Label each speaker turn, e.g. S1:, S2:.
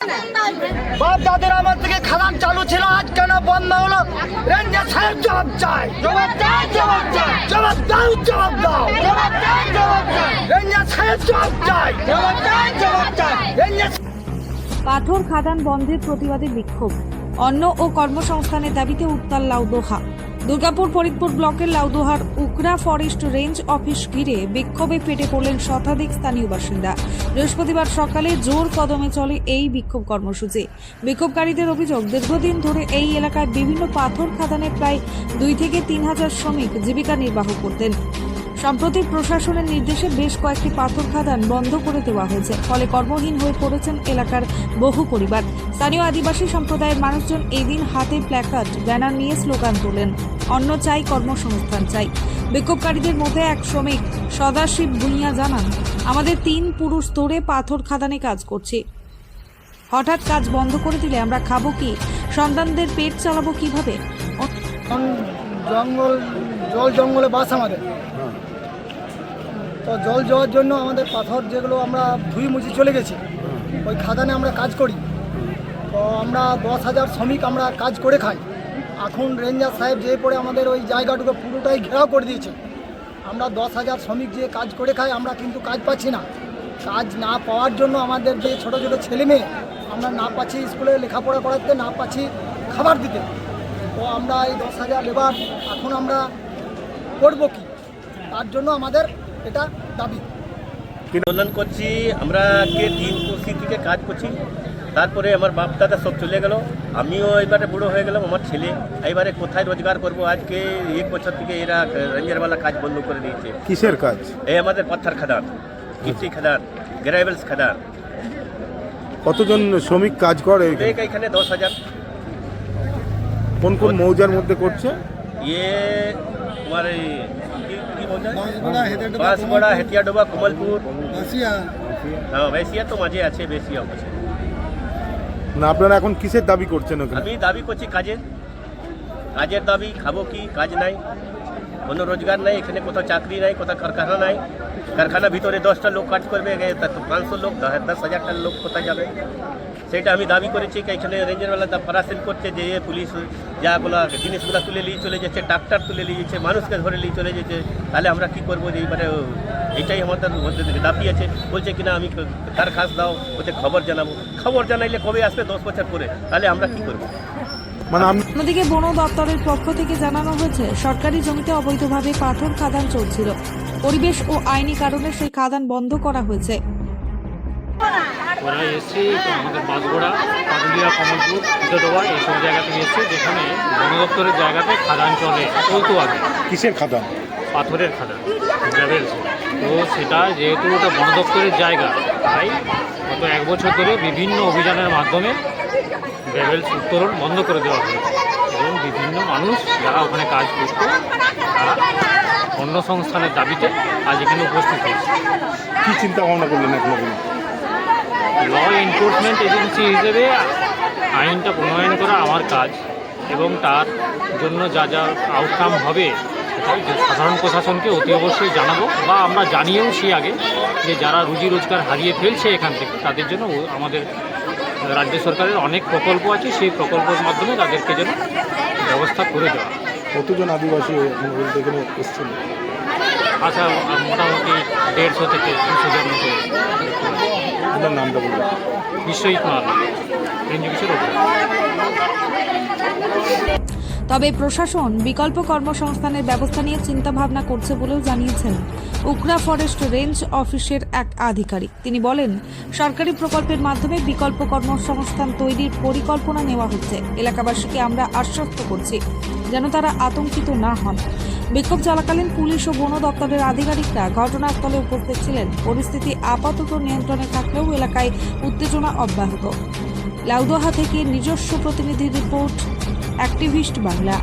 S1: বাপ দাদের আমার থেকে খাদান চালু ছিল, আজ কেন বন্ধ হলো? রেঞ্জার সাহেব জবাব চাই, জবাব চাই, জবাব চাই, জবাব দাও, জবাব দাও, জবাব চাই, জবাব চাই, রেঞ্জার সাহেব জবাব চাই, জবাব চাই, জবাব চাই, রেঞ্জার।
S2: পাথর খাদান বন্ধের প্রতিবাদে বিক্ষোভ, অন্ন ও কর্মসংস্থানের দাবিতে উত্তাল লাউদোহা। দুর্গাপুর ফরিদপুর ব্লকের লাউদোহার উকরা ফরেস্ট রেঞ্জ অফিস ঘিরে বিক্ষোভে ফেটে পড়লেন শতাধিক স্থানীয় বাসিন্দা। বৃহস্পতিবার সকালে জোর কদমে চলে এই বিক্ষোভ কর্মসূচি। বিক্ষোভকারীদের অভিযোগ, দীর্ঘদিন ধরে এই এলাকায় বিভিন্ন পাথর খাদানে প্রায় 2 থেকে 3 হাজার শ্রমিক জীবিকা নির্বাহ করতেন। সম্প্রতি প্রশাসনের নির্দেশে বেশ কয়েকটি পাথর খাদান বন্ধ করে দেওয়া হয়েছে, ফলে কর্মহীন হয়ে পড়েছেন এলাকার বহু পরিবার। স্থানীয় আদিবাসী সম্প্রদায়ের মানুষজন এদিন হাতে প্ল্যাকার্ড, ব্যানার নিয়ে স্লোগান তোলেন, অন্ন চাই, কর্মসংস্থান চাই। বিক্ষোভকারীদের মধ্যে এক শ্রমিক সদাশিব ভুঁইয়া জানান, আমাদের 3 পুরুষ ধরে পাথর খাদানে কাজ করছি, হঠাৎ কাজ বন্ধ করে দিলে আমরা খাবো কি, সন্তানদের পেট চালাবো কিভাবে?
S1: জঙ্গলে বাস আমাদের, তো জল যাওয়ার জন্য আমাদের পাথর যেগুলো আমরা ধুই মুছি চলে গেছি, ওই খাদানে আমরা কাজ করি। তো আমরা 10,000 শ্রমিক আমরা কাজ করে খাই। এখন রেঞ্জার সাহেব যে পরে আমাদের ওই জায়গাটুকু পুরোটাই ঘেরাও করে দিয়েছে। আমরা 10,000 শ্রমিক যে কাজ করে খাই, আমরা কিন্তু কাজ পাচ্ছি না। কাজ না পাওয়ার জন্য আমাদের যে ছোটো ছোটো ছেলে মেয়ে, আমরা না পাচ্ছি স্কুলে লেখাপড়া করাতে, না পাচ্ছি খাবার দিতে। তো আমরা এই 10,000 লেবার এখন আমরা করবো কি? তার জন্য আমাদের এটা দাবি।
S3: আন্দোলন করছি আমরা, কে 3 কুর্সি থেকে কাজ করছি। তারপরে আমার বাপ দাদা সব চলে গেল, আমিও এবারে বুড়ো হয়ে গেলাম, আমার ছেলে এবারে কোথায় রোজগার করব? আজকে 1 বছর থেকে এরা রেঞ্জারওয়ালা কাজ বন্ধ করে দিয়েছে।
S4: কিসের কাজ?
S3: এই আমাদের পাথর খাদান, গিট্টি খাদান, গ্রাভেলস খাদান।
S4: কতজন শ্রমিক কাজ করে
S3: এখানে 10,000।
S4: কোন কোন মৌজার মধ্যে করছে?
S3: ইয়ে তোমার বাঁশবড়া, হেতিয়াডোবা, কমলপুর, হ্যাঁ বেশিয়া তো মাঝে আছে, বেশিয়া আছে
S4: না। আপনারা এখন কিসের দাবি করছেন ওখানে?
S3: আমি দাবি করছি কাজের দাবি। খাবো কি? কাজ নাই, কোনো রোজগার নাই, এখানে কোথাও চাকরি নাই, কোথাও কারখানা নাই। কারখানার ভিতরে 10টা লোক কাজ করবে, 500 লোক, 10,000টা লোক কোথায় যাবে? সেটা আমি দাবি করেছি। এখানে রেঞ্জারওয়ালা পারাসেল করছে যে পুলিশ যাগুলো জিনিসগুলো তুলে নিয়ে চলে যাচ্ছে, ট্রাক্টর তুলে নিয়ে যাচ্ছে, মানুষকে ধরে নিয়ে চলে যাচ্ছে। তাহলে আমরা কি করবো? এইবারে এটাই আমাদের মধ্যে দাবি আছে। বলছে কিনা আমি দরখাস্ত দাও, ওতে খবর জানাবো। খবর জানাইলে কবে আসবে? 10 বছর পরে। তাহলে আমরা কি করবো?
S2: অন্যদিকে বন দপ্তরের পক্ষ থেকে জানানো হয়েছে, সরকারি জমিতে অবৈধভাবে পাথর খাদান চলছিল। পরিবেশ ও আইনি কারণে সেই খাদান বন্ধ করা হয়েছে।
S5: ওরা এসছে আমাদের বাঁশগোড়া, পাটুলিয়া, কমলপুর, হেতিয়াডোবা এইসব জায়গা থেকে এসছে, যেখানে বন দপ্তরের জায়গাতে খাদান চলতো আগে।
S4: কিসের খাদান?
S5: পাথরের খাদান, গ্রাভেলস। তো সেটা যেহেতু ওটা বন দপ্তরের জায়গা, তাই গত 1 বছর ধরে বিভিন্ন অভিযানের মাধ্যমে গ্রাভেলস উত্তোলন বন্ধ করে দেওয়া হয়েছে এবং বিভিন্ন মানুষ যারা ওখানে কাজ করত তারা কর্মসংস্থানের দাবিতে আজ এখানে উপস্থিত হয়েছে।
S4: কি চিন্তা ভাবনা করলেন এখন?
S5: ল এনফোর্সমেন্ট এজেন্সি হিসেবে আইনটা প্রণয়ন করা আমার কাজ, এবং তার জন্য যা যা আউটকাম হবে সেটাই সাধারণ প্রশাসনকে অতি অবশ্যই জানাবো, বা আমরা জানিয়েওছি আগে যে যারা রুজি রোজগার হারিয়ে ফেলছে এখান থেকে, তাদের জন্য আমাদের রাজ্য সরকারের অনেক প্রকল্প আছে, সেই প্রকল্পের মাধ্যমে তাদেরকে যেন ব্যবস্থা করে দেওয়া।
S4: কতজন আদিবাসী এখানে এসেছিল?
S5: আচ্ছা, মোটামুটি 150 থেকে 200 মতো।
S4: আপনার নামটা বলবেন?
S5: বিশ্বজিৎ মাল, রেঞ্জ অফিসের ওপর।
S2: তবে প্রশাসন বিকল্প কর্মসংস্থানের ব্যবস্থা নিয়ে চিন্তা ভাবনা করছে বলেও জানিয়েছেন উকরা ফরেস্ট রেঞ্জ অফিসের এক আধিকারিক। তিনি বলেন, সরকারি প্রকল্পের মাধ্যমে বিকল্প কর্মসংস্থান তৈরির পরিকল্পনা নেওয়া হচ্ছে। এলাকাবাসীকে আমরা আশ্বস্ত করছি যেন তারা আতঙ্কিত না হন। বিক্ষোভ চলাকালীন পুলিশ ও বন দপ্তরের আধিকারিকরা ঘটনাস্থলে উপস্থিত ছিলেন। পরিস্থিতি আপাতত নিয়ন্ত্রণে থাকলেও এলাকায় উত্তেজনা অব্যাহত। লাউদোহা থেকে নিজস্ব প্রতিনিধি রিপোর্ট, অ্যাক্টিভিস্ট বাংলা।